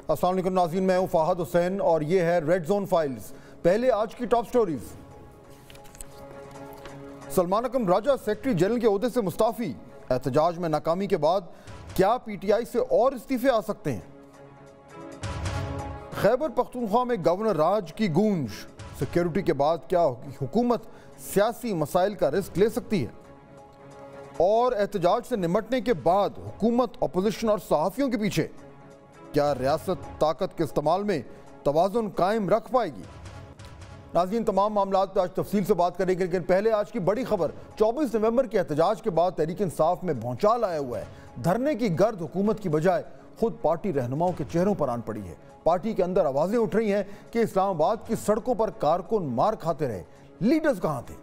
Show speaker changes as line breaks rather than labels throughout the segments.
السلام علیکم ناظرین، میں ہوں فہد حسین اور یہ ہے ریڈ زون فائلز۔ پہلے آج کی ٹاپ سٹوریز۔ سلمان اکرم راجہ سیکرٹری جنرل کے عہدے سے مستعفی، احتجاج میں ناکامی کے بعد کیا پی ٹی آئی سے اور استعفے آ سکتے ہیں؟ خیبر پختونخوا میں گورنر راج کی گونج، سیکیورٹی کے بعد کیا حکومت سیاسی مسائل کا رسک لے سکتی ہے؟ اور احتجاج سے نمٹنے کے بعد حکومت اپوزیشن اور صحافیوں کے پیچھے، کیا ریاست طاقت کے استعمال میں توازن قائم رکھ پائے گی؟ ناظرین، تمام معاملات پہ آج تفصیل سے بات کریں گے، لیکن پہلے آج کی بڑی خبر۔ 24 نومبر کے احتجاج کے بعد تحریک انصاف میں بھونچال آیا ہوا ہے۔ دھرنے کی گرد حکومت کی بجائے خود پارٹی رہنماؤں کے چہروں پر آن پڑی ہے۔ پارٹی کے اندر آوازیں اٹھ رہی ہیں کہ اسلام آباد کی سڑکوں پر کارکن مار کھاتے رہے، لیڈرز کہاں تھے؟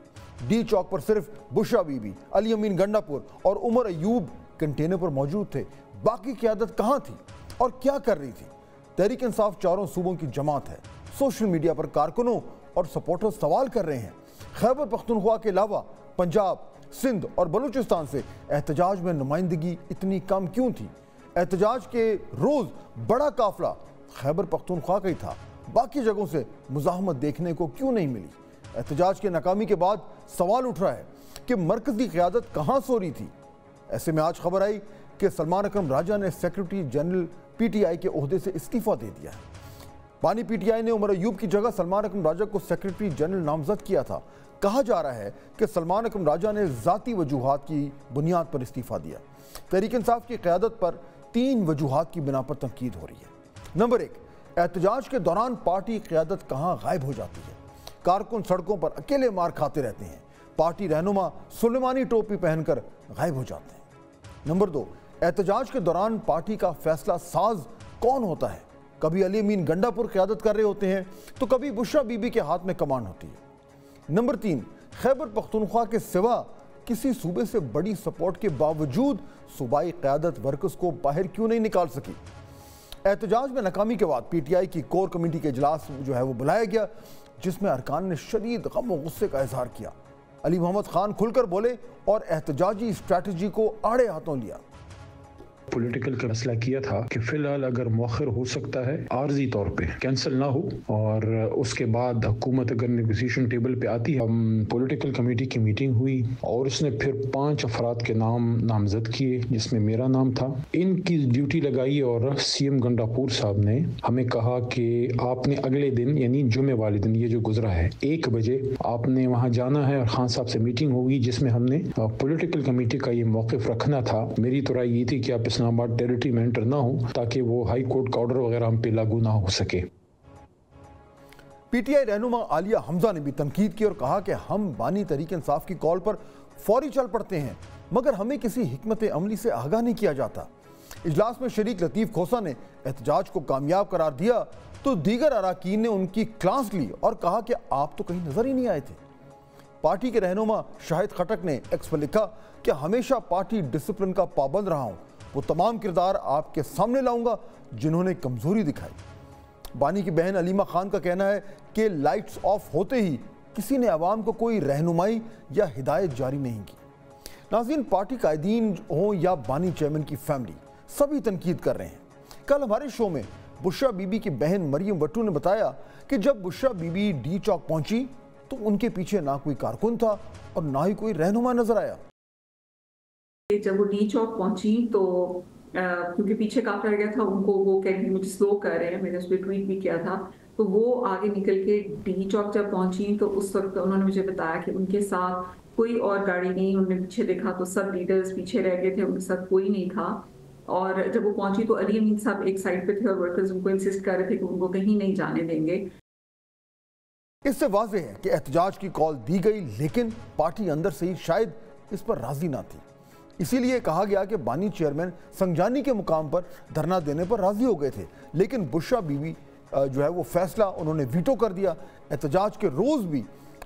ڈی چوک پر صرف بشرا بی بی، علی امین گنڈا پور اور عمر ایوب کنٹینر پر موجود تھے، باقی قیادت کہاں تھی اور کیا کر رہی تھی؟ تحریک انصاف چاروں صوبوں کی جماعت ہے۔ سوشل میڈیا پر کارکنوں اور سپورٹر سوال کر رہے ہیں۔ خیبر پختونخوا کے علاوہ پنجاب، سندھ اور بلوچستان سے احتجاج میں نمائندگی اتنی کم کیوں تھی؟ احتجاج کے روز بڑا قافلہ خیبر پختونخوا کا ہی تھا، باقی جگہوں سے مزاحمت دیکھنے کو کیوں نہیں ملی؟ احتجاج کے ناکامی کے بعد سوال اٹھ رہا ہے کہ مرکزی قیادت کہاں سو رہی تھی؟ ایسے میں آج خبر آئی کہ سلمان اکرم راجہ نے secretary general P T I کے عہدے سے استعفیٰ دے دیا ہے۔ بانی پی ٹی آئی نے عمر ایوب کی جگہ سلمان اکرم راجہ کو سیکرٹری جنرل نامزد کیا تھا۔ کہا جا رہا ہے کہ سلمان اکرم راجہ نے ذاتی وجوہات کی بنیاد پر استعفیٰ دیا۔ تحریک انصاف کی قیادت پر 3 وجوہات کی بنا پر تنقید ہو رہی ہے۔ نمبر 1، احتجاج کے دوران پارٹی قیادت کہاں غائب ہو جاتی ہے؟ کارکن سڑکوں پر اکیلے مار کھاتے رہتے ہیں، پارٹی رہنما سلیمانی ٹوپی پہن کر غائب ہو جاتے ہیں۔ نمبر 2، احتجاج کے دوران پارٹی کا فیصلہ ساز کون ہوتا ہے؟ کبھی علی امین گنڈا پور قیادت کر رہے ہوتے ہیں تو کبھی بشرا بی بی کے ہاتھ میں کمان ہوتی ہے۔ نمبر 3، خیبر پختونخوا کے سوا کسی صوبے سے بڑی سپورٹ کے باوجود صوبائی قیادت ورکرز کو باہر کیوں نہیں نکال سکی؟ احتجاج میں ناکامی کے بعد پی ٹی آئی کی کور کمیٹی کے اجلاس جو ہے وہ بلایا گیا، جس میں ارکان نے شدید غم و غصے کا اظہار کیا۔ علی محمد خان کھل کر بولے اور احتجاجی اسٹریٹجی کو آڑے ہاتھوں لیا۔
پولیٹیکل کا مسئلہ کیا تھا کہ فی الحال اگر مؤخر ہو سکتا ہے، عارضی طور پہ کینسل نہ ہو، اور اس کے بعد حکومت اگر نیگوسیشن ٹیبل پہ آتی ہے۔ پولیٹیکل کمیٹی کی میٹنگ ہوئی اور اس نے پھر 5 افراد کے نام نامزد کیے، جس میں میرا نام تھا۔ ان کی ڈیوٹی لگائی اور سی ایم گنڈا پور صاحب نے ہمیں کہا کہ آپ نے اگلے دن یعنی جمعے والے دن، یہ جو گزرا ہے 1 بجے آپ نے وہاں جانا ہے، اور خان صاحب سے میٹنگ ہوگی جس میں ہم نے پولیٹیکل کمیٹی کا یہ موقف رکھنا تھا۔ میری تو رائے یہ تھی کہ آپ اسلام آباد ٹیریٹری میں انٹر نہ ہوں تاکہ وہ ہائی کورٹ کا آرڈر وغیرہ ہم پہ لاگو نہ ہو سکے۔
پی ٹی آئی رہنما عالیہ حمزہ نے بھی تنقید کی اور کہا کہ ہم بانی تحریک انصاف کی کال پر فوری چل پڑتے ہیں، مگر ہمیں کسی حکمت عملی سے آگاہ نہیں کیا جاتا۔ اجلاس میں شریک لطیف کھوسہ نے احتجاج کو کامیاب قرار دیا تو دیگر اراکین نے ان کی کلاس لی اور کہا کہ آپ تو کہیں نظر ہی نہیں آئے تھے۔ پارٹی کے رہنما شاہد خٹک نے ایکس پر لکھا کہ ہمیشہ پارٹی ڈسپلن کا پابند رہا ہوں، وہ تمام کردار آپ کے سامنے لاؤں گا جنہوں نے کمزوری دکھائی۔ بانی کی بہن علیمہ خان کا کہنا ہے کہ لائٹس آف ہوتے ہی کسی نے عوام کو کوئی رہنمائی یا ہدایت جاری نہیں کی۔ ناظرین، پارٹی قائدین ہوں یا بانی چیئرمین کی فیملی، سبھی تنقید کر رہے ہیں۔ کل ہمارے شو میں بشرا بی بی کی بہن مریم وٹو نے بتایا کہ جب بشرا بی بی ڈی چوک پہنچی تو ان کے پیچھے نہ کوئی کارکن تھا اور نہ ہی کوئی رہنما نظر آیا۔
جب وہ ڈی چوک پہنچی تو کیونکہ پیچھے کافی رہ گیا تھا، ان کو وہ کہتی مجھے سلو کر رہے ہیں، میں نے اس پہ ٹویٹ بھی کیا تھا، تو وہ آگے نکل کے ڈی چوک جب پہنچی تو اس وقت انہوں نے مجھے بتایا کہ ان کے ساتھ کوئی اور گاڑی نہیں، انہوں نے پیچھے دیکھا تو سب لیڈرز پیچھے رہ گئے تھے، ان کے ساتھ کوئی نہیں تھا۔ اور جب وہ پہنچی تو علی امین صاحب ایک سائڈ پہ تھے اور ورکرز ان کو انسسٹ کر رہے تھے کہ ان کو کہیں نہیں جانے دیں گے۔
اس سے واضح ہے کہ احتجاج کی کال دی گئی، لیکن پارٹی اندر سے ہی شاید اس پر راضی نہ تھی۔ اسی لیے کہا گیا کہ بانی چیئرمین سنجانی کے مقام پر دھرنا دینے پر راضی ہو گئے تھے، لیکن بشرا بی بی جو ہے وہ فیصلہ انہوں نے ویٹو کر دیا۔ احتجاج کے روز بھی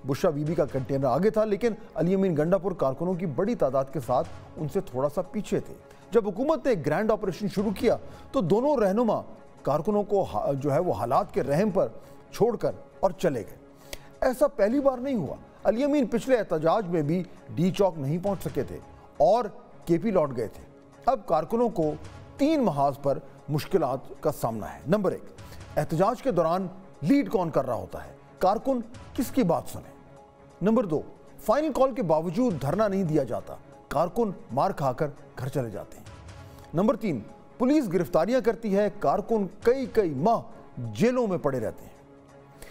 بشرا بی بی کا کنٹینر آگے تھا، لیکن علی امین گنڈا پور کارکنوں کی بڑی تعداد کے ساتھ ان سے تھوڑا سا پیچھے تھے۔ جب حکومت نے گرینڈ آپریشن شروع کیا تو دونوں رہنما کارکنوں کو جو ہے وہ حالات کے رحم پر چھوڑ کر اور چلے گئے۔ ایسا پہلی بار نہیں ہوا۔ علی امین پچھلے احتجاج میں بھی ڈی چوک نہیں پہنچ سکے تھے اور کے پی لوٹ گئے تھے۔ اب کارکنوں کو 3 محاذ پر मुश्किलात का सामना है। नंबर 1, एहतजाज के दौरान लीड कौन कर रहा होता है, कारकुन किसकी बात सुने। नंबर 2, फाइनल कॉल के बावजूद धरना नहीं दिया जाता, कारकुन मार खाकर घर चले जाते हैं। नंबर 3, पुलिस गिरफ्तारियां करती है, कारकुन कई माह जेलों में पड़े रहते हैं।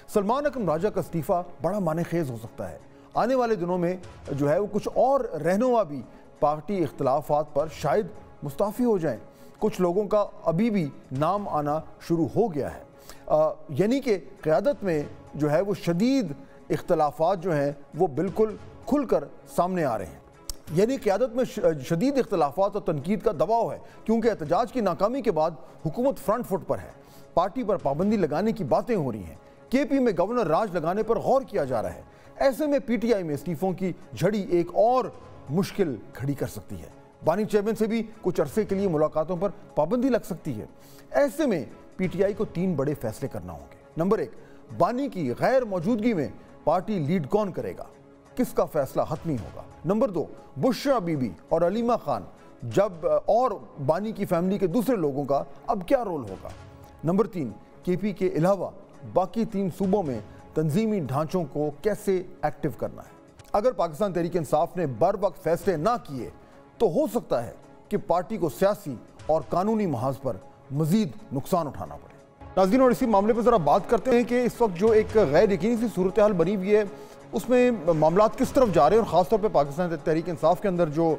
सलमान अकरम राजा का इस्तीफा बड़ा मानेखेज हो सकता है। आने वाले दिनों में जो है वो कुछ और रहनुमा भी पार्टी इख्तलाफात पर शायद मुस्ताफ़ी हो जाएं। कुछ लोगों का अभी भी नाम आना शुरू हो गया है, यानी कि क़यादत में जो है वो शदीद इख्तलाफात जो हैं वो बिल्कुल खुलकर सामने आ रहे हैं। यानी क़यादत में शदीद इख्तलाफात और तनकीद का दबाव है, क्योंकि एहतजाज की नाकामी के बाद हुकूमत फ्रंट फुट पर है। पार्टी पर पाबंदी लगाने की बातें हो रही हैं, केपी में गवर्नर राज लगाने पर गौर किया जा रहा है। ऐसे में पीटीआई में इस्तीफों की झड़ी एक और मुश्किल खड़ी कर सकती है। बानी चेयरमैन से भी कुछ अरसे के लिए मुलाकातों पर पाबंदी लग सकती है। ऐसे में पीटीआई को 3 बड़े फैसले करना होंगे। नंबर 1, बानी की गैर मौजूदगी में पार्टी लीड कौन करेगा, किसका फैसला हतमी होगा। नंबर 2, बुशरा बीबी और अलीमा खान जब और बानी की फैमिली के दूसरे लोगों का अब क्या रोल होगा। नंबर 3, केपी के अलावा बाकी 3 सूबों में तंजीमी ढांचों को कैसे एक्टिव करना है। अगर पाकिस्तान तहरीक इंसाफ ने बर वक्त फैसले ना किए तो हो सकता है कि पार्टी को सियासी और कानूनी महाज पर मजीद नुकसान उठाना पड़े। नाज़रीन, और इसी मामले पर ज़रा बात करते हैं कि इस वक्त जो एक गैर यकीनी सी सूरत हाल बनी हुई है उसमें मामलात किस तरफ जा रहे हैं, और ख़ासतौर पर पाकिस्तान तहरीक इंसाफ के अंदर जो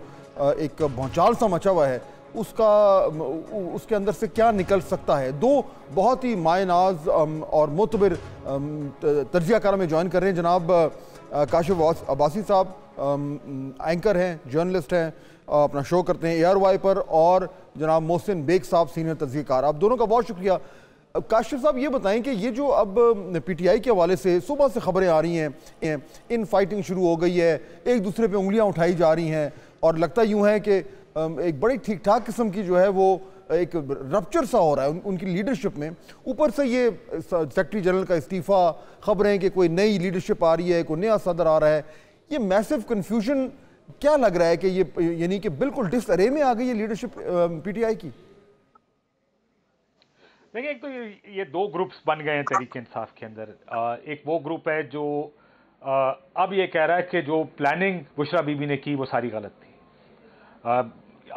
एक भौचाल सा मचा हुआ है उसके अंदर से क्या निकल सकता है। 2 बहुत ही मायनाज और मुतबर तर्जियाकारा में ज्वाइन कर रहे हैं। जनाब काशिफ अब्बासी साहब एंकर हैं, जर्नलिस्ट हैं, अपना शो करते हैं ARY पर, और जनाब मोहसिन बेग साहब सीनियर तर्जियाकार। आप दोनों का बहुत शुक्रिया। काशिफ साहब ये बताएं कि ये जो अब पीटीआई के हवाले से सुबह से खबरें आ रही हैं, इन फाइटिंग शुरू हो गई है, एक दूसरे पे उंगलियां उठाई जा रही हैं, और लगता यूँ है कि एक बड़ी ठीक ठाक किस्म की जो है वो एक रप्चर सा हो रहा है उनकी लीडरशिप में। ऊपर से ये सेक्रेटरी जनरल का इस्तीफ़ा, खबरें कि कोई नई लीडरशिप आ रही है, कोई नया सदर आ रहा है। ये मैसिव कन्फ्यूजन क्या लग रहा है कि ये यानी कि बिल्कुल डिसअरे में आ गई है लीडरशिप पीटीआई की।
देखिए, एक तो ये 2 ग्रुप्स बन गए हैं तहरीक इंसाफ के अंदर। एक वो ग्रुप है जो अब ये कह रहा है कि जो प्लानिंग बुशरा बीबी ने की वो सारी गलत थी।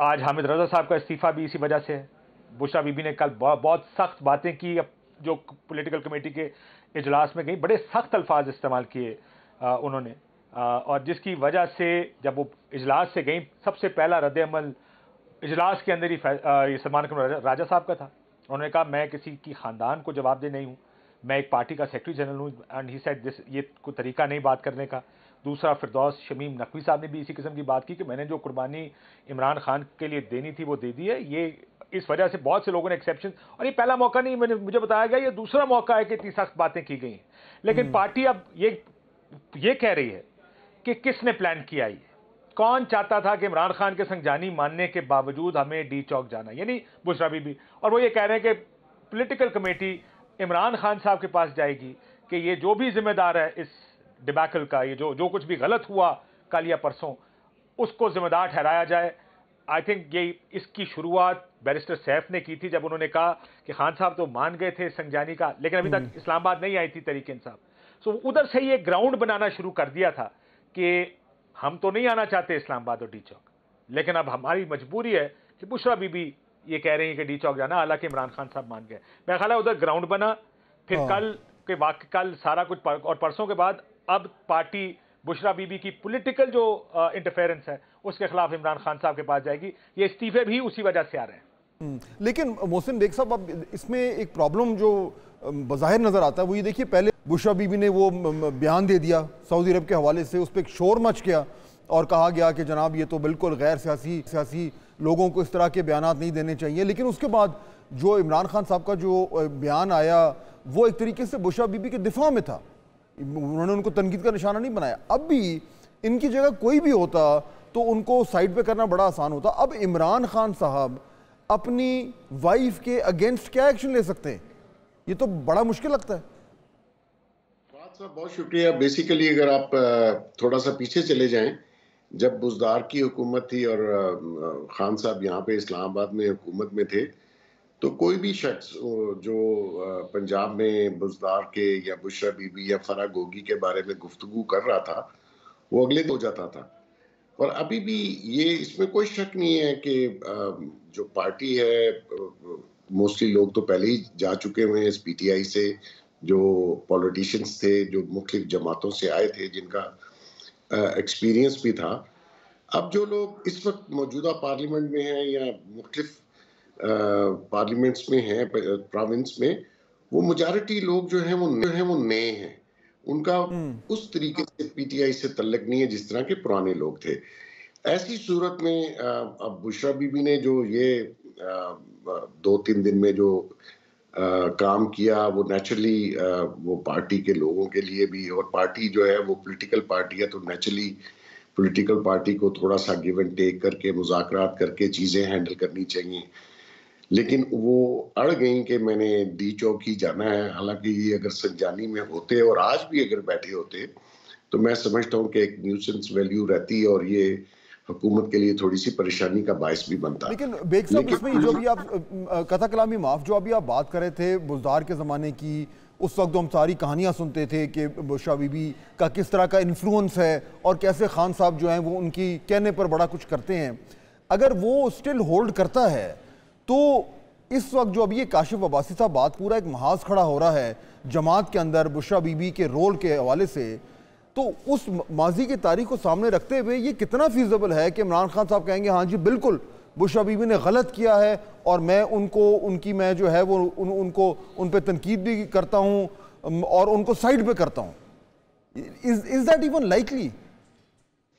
आज हामिद रजा साहब का इस्तीफ़ा भी इसी वजह से है। बुशरा बीबी ने कल बहुत सख्त बातें की, जो पॉलिटिकल कमेटी के इजलास में गई, बड़े सख्त अल्फाज इस्तेमाल किए उन्होंने, और जिसकी वजह से जब वो इजलास से गई, सबसे पहला रद्द-ए-अमल इजलास के अंदर ही सलमान अकरम राजा साहब का था। उन्होंने कहा मैं किसी की ख़ानदान को जवाबदेह नहीं हूँ, मैं एक पार्टी का सेक्रेटरी जनरल हूँ, एंड ही सेड दिस, ये कोई तरीका नहीं बात करने का। दूसरा, फिरदौस शमीम नकवी साहब ने भी इसी किस्म की बात की कि मैंने जो कुर्बानी इमरान खान के लिए देनी थी वो दे दी है। ये इस वजह से बहुत से लोगों ने एक्सेप्शन, और ये पहला मौका नहीं, मुझे बताया गया ये दूसरा मौका है कि इतनी सख्त बातें की गई हैं। लेकिन पार्टी अब ये कह रही है कि किसने प्लान किया, ये कौन चाहता था कि इमरान खान के संग जानी मानने के बावजूद हमें डी चौक जाना, यानी बुशरा बीबी। और वो ये कह रहे हैं कि पॉलिटिकल कमेटी इमरान खान साहब के पास जाएगी कि ये जो भी जिम्मेदार है इस डिबैकल का, ये जो कुछ भी गलत हुआ कल या परसों, उसको जिम्मेदार ठहराया जाए। आई थिंक ये इसकी शुरुआत बैरिस्टर सैफ ने की थी, जब उन्होंने कहा कि खान साहब तो मान गए थे संजानी का, लेकिन अभी तक इस्लामाबाद नहीं आई थी तहरीक इंसाफ। सो उधर से ये ग्राउंड बनाना शुरू कर दिया था कि हम तो नहीं आना चाहते इस्लामाबाद और डी चौक, लेकिन अब हमारी मजबूरी है कि बुशरा बीबी ये कह रही है कि डी चौक जाना, हालांकि इमरान खान साहब मान गए। मेरा ख्याल है उधर ग्राउंड बना, फिर कल सारा कुछ, और परसों के बाद अब पार्टी बुशरा बीबी की पॉलिटिकल जो इंटरफेरेंस है उसके खिलाफ इमरान खान साहब के पास जाएगी। ये इस्तीफे भी उसी वजह से आ रहे हैं।
लेकिन मोहसिन बेग साहब, अब इसमें एक प्रॉब्लम जो बज़ाहिर नज़र आता है वो ये देखिए, पहले बुशरा बीबी ने वो बयान दे दिया सऊदी अरब के हवाले से, उस पर एक शोर मच गया और कहा गया कि जनाब ये तो बिल्कुल गैर सियासी लोगों को इस तरह के बयानात नहीं देने चाहिए। लेकिन उसके बाद जो इमरान खान साहब का जो बयान आया वो एक तरीके से बुशरा बीबी के दिफा में था, उन्होंने उनको तनकीद का निशाना नहीं बनाया। अब भी इनकी जगह कोई भी होता तो उनको साइड पे करना बड़ा आसान होता। अब इमरान खान साहब अपनी वाइफ के अगेंस्ट क्या एक्शन ले सकते हैं, ये तो बड़ा मुश्किल लगता है।
साहब बहुत शुक्रिया। बेसिकली अगर आप थोड़ा सा पीछे चले जाएं, जब बुज़दार की हुकूमत थी और खान साहब यहाँ पे इस्लामाबाद में हुकूमत में थे, تو کوئی بھی شخص جو پنجاب میں بزدار کے یا بشرا بی بی یا فرح گوگی کے بارے میں گفتگو کر رہا تھا وہ اگلے دن ہو جاتا تھا. اور ابھی بھی یہ اس میں کوئی شک نہیں ہے کہ جو پارٹی ہے موسٹلی لوگ تو پہلے ہی جا چکے ہوئے ہیں اس پی ٹی آئی سے, جو پولیٹیشنز تھے جو مختلف جماعتوں سے آئے تھے جن کا ایکسپیرینس بھی تھا. اب جو لوگ اس وقت موجودہ پارلیمنٹ میں ہیں یا مختلف پارلیمنٹس میں ہیں پروونس میں, وہ میجارٹی لوگ جو ہیں وہ نئے ہیں. ان کا اس طریقے سے پی ٹی آئی سے تعلق نہیں ہے جس طرح کے پرانے لوگ تھے. ایسی صورت میں اب بشرا بی بی نے جو یہ 2-3 دن میں جو کام کیا وہ نیچرلی وہ پارٹی کے لوگوں کے لیے بھی, اور پارٹی جو ہے وہ پولیٹیکل پارٹی ہے تو نیچرلی پولیٹیکل پارٹی کو تھوڑا سا گیو اینڈ ٹیک کر کے مذاکرات کر کے چیزیں ہینڈل کرنی چاہیے. لیکن وہ اڑ گئیں کہ میں نے ڈی چوک ہی جانا ہے. حالانکہ یہ اگر سنجانی میں ہوتے اور آج بھی اگر بیٹھے ہوتے تو میں سمجھتا ہوں کہ ایک نیوسنس ویلیو رہتی اور یہ حکومت کے لیے تھوڑی سی پریشانی کا باعث بھی بنتا.
لیکن بیگ صاحب اس میں جو بھی آپ قطع کلامی معاف, جو ابھی آپ بات کر رہے تھے بزدار کے زمانے کی, اس وقت ہم ساری کہانیاں سنتے تھے کہ بشرا بی بی کا کس طرح کا انفلوئنس ہے اور کیسے خان صاحب جو ہیں وہ ان کی کہنے پر بڑا کچھ کرتے ہیں. اگر وہ سٹل ہولڈ کرتا ہے تو اس وقت جو ابھی یہ کاشف عباسی صاحب بات پورا ایک محاذ کھڑا ہو رہا ہے جماعت کے اندر بشرا بی بی کے رول کے حوالے سے, تو اس ماضی کی تاریخ کو سامنے رکھتے ہوئے یہ کتنا فیزیبل ہے کہ عمران خان صاحب کہیں گے ہاں جی بالکل بشرا بی بی نے غلط کیا ہے اور میں میں جو ہے وہ ان پہ تنقید بھی کرتا ہوں اور ان کو سائیڈ پہ کرتا ہوں. Is that even likely?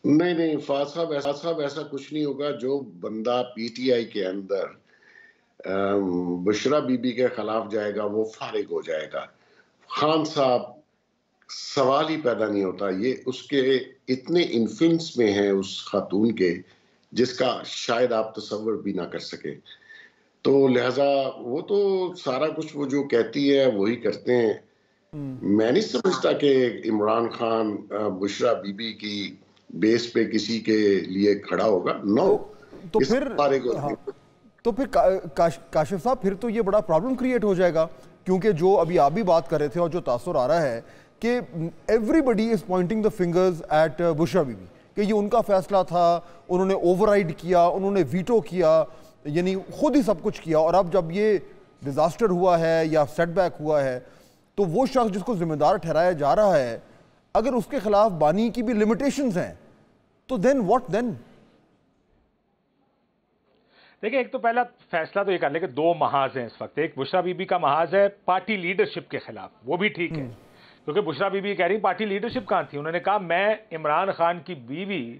نہیں فاض صاحب ایسا کچھ نہیں ہوگا. جو بندہ پی ٹی آئی کے اندر بشرا بی بی کے خلاف جائے گا وہ فارغ ہو جائے گا. خان صاحب سوال ہی پیدا نہیں ہوتا. یہ اس کے اتنے انفلوئنس میں ہیں اس خاتون کے جس کا شاید آپ تصور بھی نہ کر سکیں. تو لہٰذا وہ تو سارا کچھ وہ جو کہتی ہے وہی کرتے ہیں. میں نہیں سمجھتا کہ عمران خان بشرا بی بی کی بیس پہ کسی کے لیے کھڑا ہوگا. نو.
تو پھر کاشف صاحب پھر تو یہ بڑا پرابلم کریٹ ہو جائے گا, کیونکہ جو ابھی آپ بھی بات کر رہے تھے اور جو تاثر آ رہا ہے کہ every is pointing the fingers at Bushra Bibi کہ یہ ان کا فیصلہ تھا, انہوں نے اوور رائڈ کیا, انہوں نے ویٹو کیا, یعنی خود ہی سب کچھ کیا. اور اب جب یہ ڈیزاسٹر ہوا ہے یا سیٹ بیک ہوا ہے تو وہ شخص جس کو ذمہ دار ٹھہرایا جا رہا ہے اگر اس کے خلاف بانی کی بھی لمیٹیشنز ہیں تو دین واٹ دین؟
دیکھیں ایک تو پہلا فیصلہ تو یہ کر لیں کہ 2 محاذ ہیں اس وقت. ایک بشرا بی بی کا محاذ ہے پارٹی لیڈرشپ کے خلاف, وہ بھی ٹھیک ہے کیونکہ بشرا بی بی کہہ رہی پارٹی لیڈرشپ کہاں تھی. انہوں نے کہا میں عمران خان کی بیوی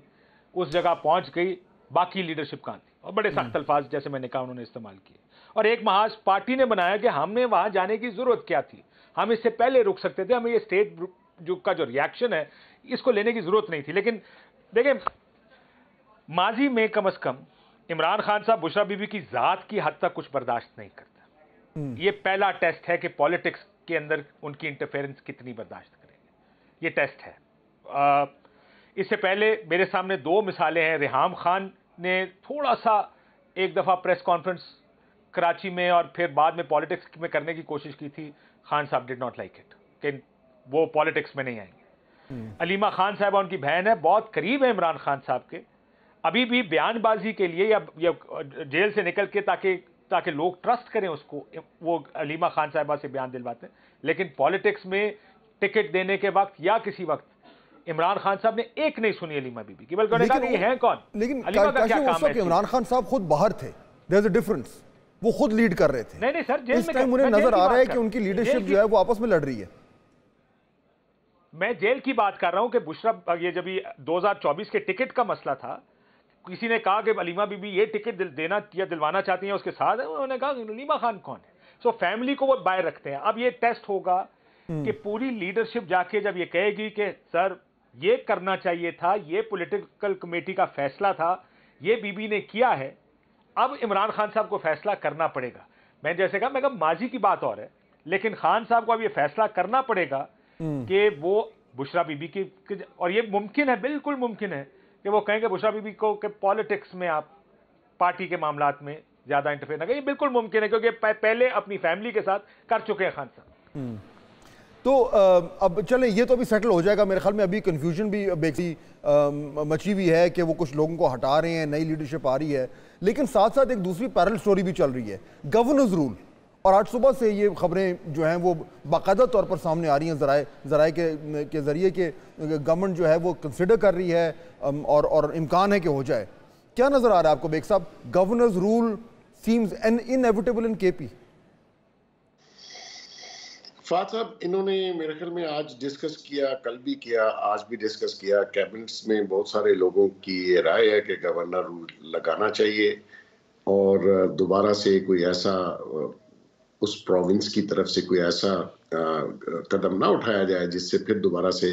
اس جگہ پہنچ گئی, باقی لیڈرشپ کہاں تھی, اور بڑے سخت الفاظ جیسے میں نے کہا انہوں نے استعمال کیے. اور ایک محاذ پارٹی نے بنایا کہ ہم نے وہاں جانے کی ضرورت کیا تھی, ہم اس سے پہلے رک سکتے تھے, ہمیں یہ اسٹیٹ کا جو ریاکشن ہے اس کو لینے کی ضرورت نہیں تھی. لیکن دیکھیں ماضی میں کم از کم عمران خان صاحب بشرا بی بی کی ذات کی حد تک کچھ برداشت نہیں کرتا. یہ پہلا ٹیسٹ ہے کہ پالیٹکس کے اندر ان کی انٹرفیرنس کتنی برداشت کریں گے, یہ ٹیسٹ ہے. اس سے پہلے میرے سامنے 2 مثالیں ہیں. ریحام خان نے تھوڑا سا ایک دفعہ پریس کانفرنس کراچی میں اور پھر بعد میں پالیٹکس میں کرنے کی کوشش کی تھی. خان صاحب ڈڈ ناٹ لائک اٹ کہ وہ پالیٹکس میں نہیں آئیں گے. علیمہ خان صاحبہ ان کی بہن ہے, بہت قریب ہے عمران خان صاحب کے, ابھی بھی بیان بازی کے لیے یا جیل سے نکل کے تاکہ لوگ ٹرسٹ کریں اس کو, وہ علیمہ خان صاحبہ سے بیان دلواتے ہیں. لیکن پالیٹکس میں ٹکٹ دینے کے وقت یا کسی وقت عمران خان صاحب نے ایک نہیں سنی علیمہ بی بی کی, بلکہ انہوں نے کہا کہ یہ ہیں کون.
لیکن
علیمہ کا کیا کام ہے؟
عمران خان صاحب خود باہر تھے, دیر از اے ڈفرنس, وہ خود لیڈ کر رہے تھے.
نہیں سر, جیل
اس ٹائم انہیں نظر آ رہا ہے کہ ان کی لیڈرشپ جو ہے وہ آپس میں لڑ رہی ہے.
میں جیل کی بات کر رہا ہوں کہ بشرا یہ جب 2024 کے ٹکٹ کا مسئلہ تھا, کسی نے کہا کہ علیمہ بی بی یہ ٹکٹ دینا یا دلوانا چاہتی ہیں اس کے ساتھ, انہوں نے کہا علیمہ خان کون ہے. سو فیملی کو وہ باہر رکھتے ہیں. اب یہ ٹیسٹ ہوگا کہ پوری لیڈرشپ جا کے جب یہ کہے گی کہ سر یہ کرنا چاہیے تھا, یہ پولیٹیکل کمیٹی کا فیصلہ تھا, یہ بی بی نے کیا ہے, اب عمران خان صاحب کو فیصلہ کرنا پڑے گا. میں جیسے کہا, میں کہا ماضی کی بات اور ہے, لیکن خان صاحب کو اب یہ فیصلہ کرنا پڑے گا کہ وہ بشرا بی بی کی, اور یہ ممکن ہے, بالکل ممکن ہے کہ وہ کہیں گے بشرا بی بی کو کہ پالیٹکس میں آپ پارٹی کے معاملات میں ज़्यादा इंटरफेयर ना करें, ये बिल्कुल मुमकिन है क्योंकि पहले अपनी फैमिली के साथ कर चुके हैं खान साहब।
तो अब चलें, ये तो अभी सेटल हो जाएगा मेरे ख्याल में। अभी कन्फ्यूजन भी बेसिकली मची हुई है कि वो कुछ लोगों को हटा रहे हैं, नई लीडरशिप आ रही है, लेकिन साथ साथ एक दूसरी पैरेलल स्टोरी भी चल रही है, गवर्नर्स रूल। और आज सुबह से ये खबरें जो हैं वो बाकायदा तौर पर सामने आ रही हैं ज़राए के ज़रिए कि गवर्नमेंट जो है वो कंसिडर कर रही है और इम्कान है कि हो जाए। क्या नज़र आ रहा है आपको बेग साहब? गवर्नर्स रूल सीम्स इनएविटेबल इन केपी।
फाद साहब, इन्होंने मेरे ख्याल में आज डिस्कस किया, कल भी किया, आज भी डिस्कस किया। कैबिनेट्स में बहुत सारे लोगों की ये राय है कि गवर्नर रूल लगाना चाहिए और दोबारा से कोई ऐसा उस प्रोविंस की तरफ से कोई ऐसा कदम ना उठाया जाए जिससे फिर दोबारा से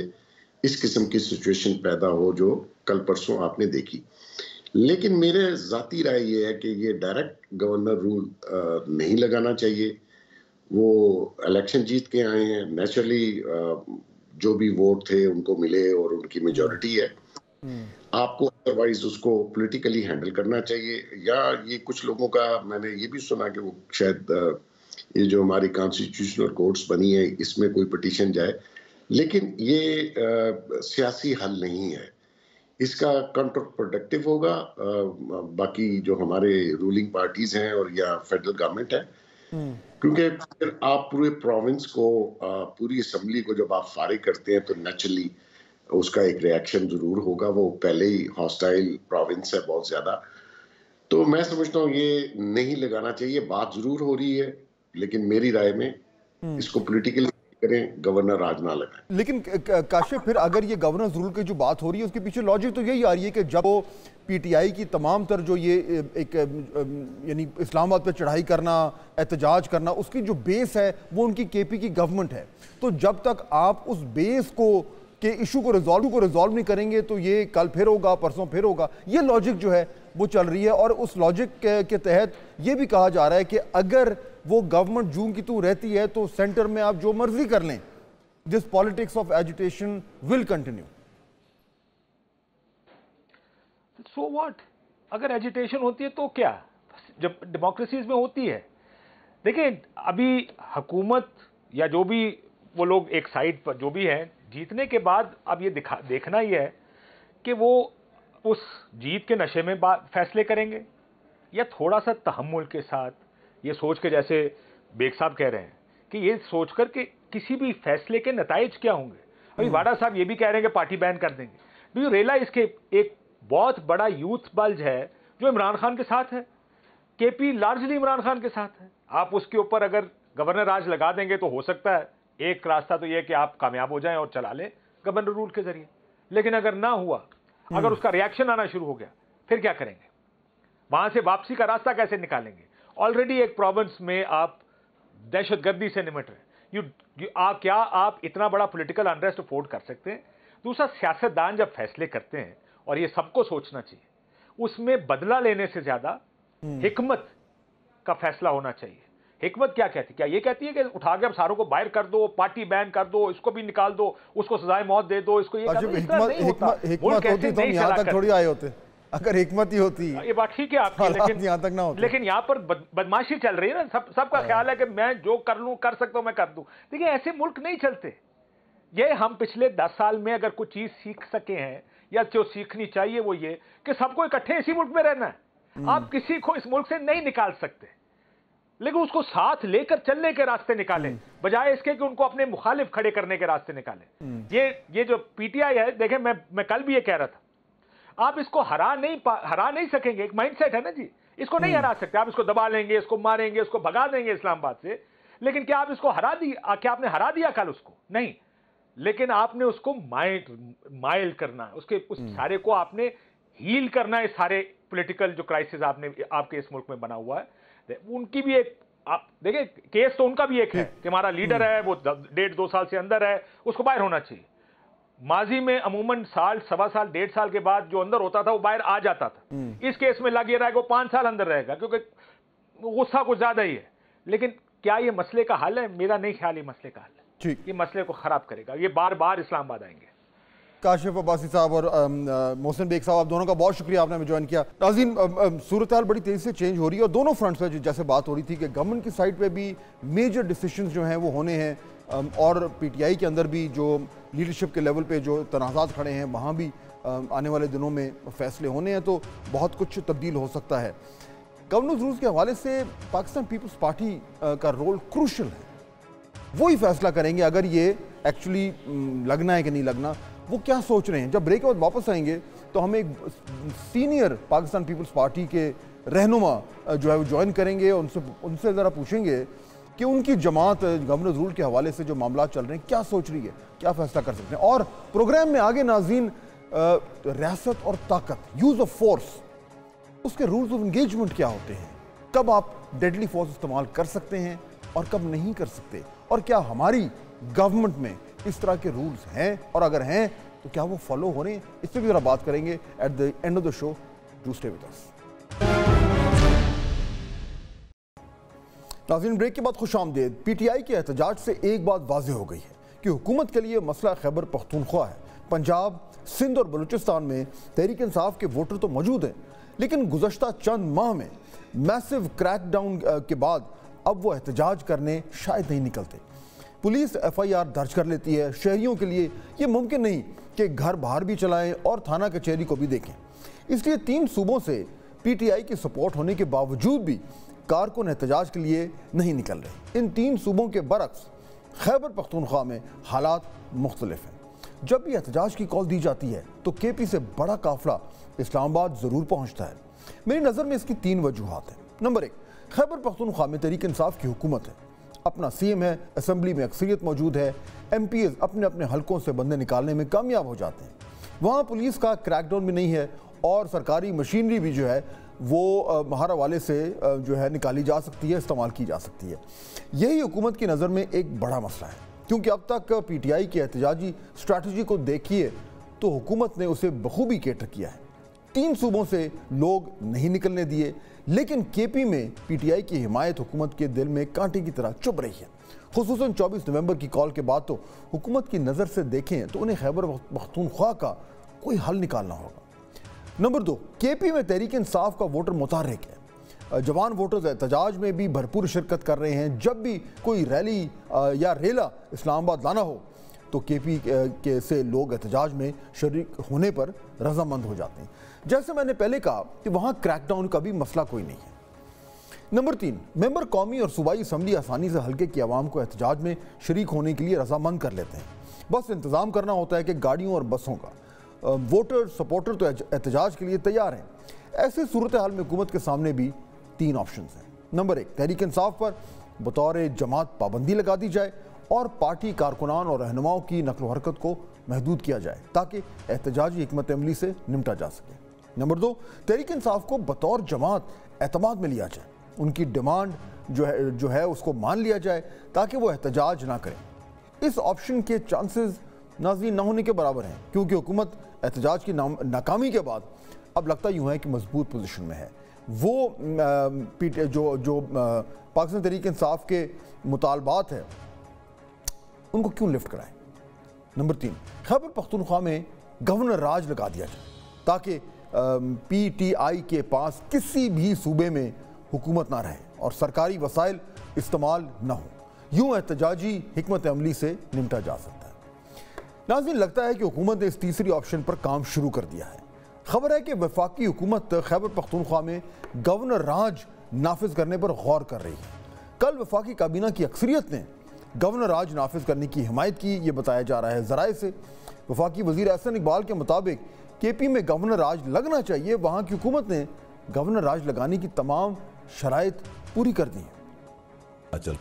इस किस्म की सिचुएशन पैदा हो जो कल परसों आपने देखी। लेकिन मेरे ज़ाती राय ये है कि ये डायरेक्ट गवर्नर रूल नहीं लगाना चाहिए। वो इलेक्शन जीत के आए हैं, नेचुरली जो भी वोट थे उनको मिले और उनकी मेजॉरिटी है। आपको अदरवाइज उसको पॉलिटिकली हैंडल करना चाहिए। या ये कुछ लोगों का मैंने ये भी सुना कि वो शायद ये जो हमारी कॉन्स्टिट्यूशनल कोर्ट्स बनी है इसमें कोई पिटीशन जाए, लेकिन ये सियासी हल नहीं है, इसका काउंटर प्रोडक्टिव होगा। बाकी जो हमारे रूलिंग पार्टीज हैं और या फेडरल गवर्नमेंट है, क्योंकि फिर आप पूरे प्रोविंस को पूरी असेंबली को जब आप फारिग करते हैं तो नेचुरली उसका एक रिएक्शन जरूर होगा। वो पहले ही हॉस्टाइल प्रोविंस है बहुत ज्यादा। तो मैं समझता हूँ ये नहीं लगाना चाहिए। बात जरूर हो रही है, लेकिन मेरी राय में इसको पॉलिटिकली करें, गवर्नर राज ना लगाएं।
लेकिन काशिफ, फिर अगर ये गवर्नर्स रूल की जो बात हो रही है उसके पीछे लॉजिक तो यही आ रही है कि जब वो पीटीआई की तमाम तर जो ये एक यानी इस्लामाबाद पे चढ़ाई करना, एहतजाज करना, उसकी जो बेस है वो उनकी केपी की गवर्नमेंट है। तो जब तक आप उस बेस को के इशू को रिजॉल्व नहीं करेंगे तो ये कल फिर होगा, परसों फिर होगा। ये लॉजिक जो है वो चल रही है और उस लॉजिक के तहत ये भी कहा जा रहा है कि अगर वो गवर्नमेंट जूं की तू रहती है तो सेंटर में आप जो मर्जी कर लें, this politics of agitation will continue.
So what, अगर एजिटेशन होती है तो क्या, जब डेमोक्रेसीज में होती है। देखिए अभी हुकूमत या जो भी वो लोग एक साइड पर जो भी हैं, जीतने के बाद अब ये देखना ही है कि वो उस जीत के नशे में फैसले करेंगे या थोड़ा सा तहम्मुल के साथ ये सोच के, जैसे बेग साहब कह रहे हैं कि ये सोच कर कि किसी भी फैसले के नताइज क्या होंगे। अभी वाडा साहब ये भी कह रहे हैं कि पार्टी बैन कर देंगे। डू यू रियलाइज के एक बहुत बड़ा यूथ बल्ज है जो इमरान खान के साथ है, केपी लार्जली इमरान खान के साथ है। आप उसके ऊपर अगर गवर्नर राज लगा देंगे तो हो सकता है एक रास्ता तो यह कि आप कामयाब हो जाएं और चला लें गवर्नर रूल के जरिए। लेकिन अगर ना हुआ, अगर उसका रिएक्शन आना शुरू हो गया, फिर क्या करेंगे? वहां से वापसी का रास्ता कैसे निकालेंगे? ऑलरेडी एक प्रोविंस में आप दहशतगर्दी से निमट रहे हैं। क्या आप इतना बड़ा पॉलिटिकल अनरेस्ट अफोर्ड कर सकते हैं? दूसरा, सियासतदान जब फैसले करते हैं, और ये सबको सोचना चाहिए, उसमें बदला लेने से ज्यादा हिकमत का फैसला होना चाहिए। हिकमत क्या कहती है? क्या ये कहती है कि उठा के अब सारों को बाहर कर दो, पार्टी बैन कर दो, इसको भी निकाल दो, उसको सजाए मौत दे दो, इसको ये कर दो?
हिकमत होती तो यहाँ तक थोड़ी आए होते। अगर हिकमत ही होती, ये
बात ठीक है आपकी, लेकिन
यहाँ तक ना होती।
लेकिन यहाँ पर बदमाशी चल रही है ना। सबका ख्याल है कि मैं जो कर लूं, कर सकता हूं, मैं कर दूं। देखिए ऐसे मुल्क नहीं चलते। ये हम पिछले 10 साल में अगर कुछ चीज सीख सके हैं या जो सीखनी चाहिए वो ये कि सबको इकट्ठे इसी मुल्क में रहना है। आप किसी को इस मुल्क से नहीं निकाल सकते, लेकिन उसको साथ लेकर चलने के रास्ते निकालें, बजाय इसके कि उनको अपने मुखालिफ खड़े करने के रास्ते निकालें। ये जो पीटीआई है, देखें मैं कल भी ये कह रहा था, आप इसको हरा नहीं सकेंगे। एक माइंडसेट है ना जी, इसको नहीं हरा सकते। आप इसको दबा लेंगे, इसको मारेंगे, इसको भगा देंगे इस्लामाबाद से, लेकिन क्या आप इसको क्या आपने हरा दिया कल उसको? नहीं। लेकिन आपने उसको माइल्ड करना है, उस सारे को आपने हील करना है। सारे पॉलिटिकल जो क्राइसिस आपके इस मुल्क में बना हुआ है, उनकी भी एक, आप देखें केस तो उनका भी एक है कि हमारा लीडर है वो 1.5-2 साल से अंदर है, उसको बाहर होना चाहिए। माजी में अमूमन साल, सवा साल, 1.5 साल के बाद जो अंदर होता था वो बाहर आ जाता था। इस केस में लग ये रहेगा वो 5 साल अंदर रहेगा, क्योंकि गुस्सा कुछ ज्यादा ही है। लेकिन क्या ये मसले का हल है? मेरा नहीं ख्याल ये मसले का हल है। ये मसले को खराब करेगा। ये बार बार इस्लामाबाद आएंगे।
काशिफ अब्बासी साहब और मोहसिन बेग साहब, आप दोनों का बहुत शुक्रिया, आपने हमें ज्वाइन किया। नाज़रीन, सूरत हाल बड़ी तेज़ी से चेंज हो रही है और दोनों फ्रंट्स पे जैसे बात हो रही थी कि गवर्नमेंट की साइड पे भी मेजर डिसीजंस जो हैं वो होने हैं और पीटीआई के अंदर भी जो लीडरशिप के लेवल पे जो तनाज़ात खड़े हैं वहाँ भी आने वाले दिनों में फ़ैसले होने हैं, तो बहुत कुछ तब्दील हो सकता है। गवर्नर्स रूल्स के हवाले से पाकिस्तान पीपल्स पार्टी का रोल क्रूशल है, वही फैसला करेंगे अगर ये एक्चुअली लगना है कि नहीं लगना, वो क्या सोच रहे हैं। जब ब्रेक के बाद वापस आएंगे तो हम एक सीनियर पाकिस्तान पीपल्स पार्टी के रहनुमा जो है वो ज्वाइन करेंगे, उनसे ज़रा पूछेंगे कि उनकी जमात गवर्नर्स रूल के हवाले से जो मामला चल रहे हैं क्या सोच रही है, क्या फैसला कर सकते हैं। और प्रोग्राम में आगे नाज़रीन रियासत और ताकत, यूज़ ऑफ फोर्स, उसके रूल्स ऑफ इंगेजमेंट क्या होते हैं, कब आप डेडली फोर्स इस्तेमाल कर सकते हैं और कब नहीं कर सकते, और क्या हमारी गवर्नमेंट में इस तरह के रूल्स हैं, और अगर हैं तो क्या वो फॉलो हो रहे हैं, इस पर भी ज़रा बात करेंगे at the end of the show. Do stay with us. नाज़रीन, ब्रेक के बाद खुशामदीद। पीटीआई के एहतजाज से एक बात वाज़ेह हो गई है कि हुकूमत के लिए मसला खैबर पख्तूनख्वा है। पंजाब, सिंध और बलूचिस्तान में तहरीक इंसाफ के वोटर तो मौजूद हैं, लेकिन गुज़श्ता चंद माह में मैसिव क्रैकडाउन के बाद अब वो एहतजाज करने शायद नहीं निकलते। पुलिस FIR दर्ज कर लेती है। शहरियों के लिए ये मुमकिन नहीं कि घर बाहर भी चलाएं और थाना कचहरी को भी देखें। इसलिए 3 सूबों से पीटीआई की सपोर्ट होने के बावजूद भी कारकुन एहतजाज के लिए नहीं निकल रहे। इन 3 सूबों के बरक्स खैबर पख्तूनख्वा में हालात मुख्तलिफ हैं। जब भी एहतजाज की कॉल दी जाती है तो KP से बड़ा काफिला इस्लामाबाद ज़रूर पहुँचता है। मेरी नज़र में इसकी 3 वजूहात हैं। नंबर 1, खैबर पख्तूनख्वा में तहरीक इंसाफ की हुकूमत है, अपना CM है, असेंबली में अक्सरियत मौजूद है, MPs अपने अपने हलकों से बंदे निकालने में कामयाब हो जाते हैं। वहाँ पुलिस का क्रैकडाउन भी नहीं है और सरकारी मशीनरी भी जो है वो हर हवाले से जो है निकाली जा सकती है, इस्तेमाल की जा सकती है। यही हुकूमत की नज़र में एक बड़ा मसला है, क्योंकि अब तक PTI की एहतजाजी स्ट्रैटेजी को देखिए तो हुकूमत ने उसे बखूबी केटर किया है। 3 सूबों से लोग नहीं निकलने दिए, लेकिन KP में PTI की हिमायत हुकूमत के दिल में कांटे की तरह चुभ रही है। खुसूसन 24 नवंबर की कॉल के बाद तो हुकूमत की नज़र से देखें तो उन्हें खैबर पख्तूनख्वा का कोई हल निकालना होगा। नंबर 2, KP में तहरीक इंसाफ का वोटर मुतहर्रिक है। जवान वोटर्स एहतजाज में भी भरपूर शिरकत कर रहे हैं। जब भी कोई रैली या रेला इस्लामाबाद लाना हो तो KP के से लोग एहतजाज में शरीक होने पर रजामंद हो जाते हैं। जैसे मैंने पहले कहा कि वहाँ क्रैकडाउन का भी मसला कोई नहीं है। नंबर 3, मेंबर कौमी और सूबाई असम्बली आसानी से हल्के की आवाम को एहतजाज में शरीक होने के लिए रजामंद कर लेते हैं। बस इंतज़ाम करना होता है कि गाड़ियों और बसों का। वोटर सपोर्टर तो एहतजाज के लिए तैयार हैं। ऐसी सूरत हाल में हुकूमत के सामने भी 3 ऑप्शन हैं। नंबर 1, तहरीक इंसाफ पर बतौर जमात पाबंदी लगा दी जाए और पार्टी कारकुनान और रहनुमाओं की नकल हरकत को महदूद किया जाए ताकि एहतजाजी हिकमत अमली से निपटा जा सके। नंबर 2, तहरीक इंसाफ को बतौर जमात एतमाद में लिया जाए, उनकी डिमांड जो है उसको मान लिया जाए ताकि वो एहतजाज ना करें। इस ऑप्शन के चांसेस नाज़रीन ना होने के बराबर हैं, क्योंकि हुकूमत एहतजाज की नाकामी के बाद अब लगता यूँ है कि मजबूत पोजीशन में है। वो जो पाकिस्तान तहरीक इंसाफ के मुतालबात है उनको क्यों लिफ्ट कराएं। नंबर 3, खैबर पख्तूनख्वा में गवर्नर राज लगा दिया जाए ताकि PTI के पास किसी भी सूबे में हुकूमत ना रहे और सरकारी वसाइल इस्तेमाल ना हो। यूँ एहतजाजी हिकमत अमली से निपटा जा सकता है। नाज़रीन, लगता है कि हुकूमत ने इस तीसरी ऑप्शन पर काम शुरू कर दिया है। खबर है कि वफाकी हुकूमत खैबर पख्तूनख्वा में गवर्नर राज नाफिज करने पर गौर कर रही है। कल वफाकी काबीना की अक्सरियत ने गवर्नर राज नाफिज करने की हिमायत की, ये बताया जा रहा है ज़राए से। वफाकी वज़ीर एहसन इकबाल के मुताबिक KP में गवर्नर राज लगना चाहिए। वहाँ की हुकूमत ने गवर्नर राज लगाने की तमाम शराइत पूरी कर दी हैं।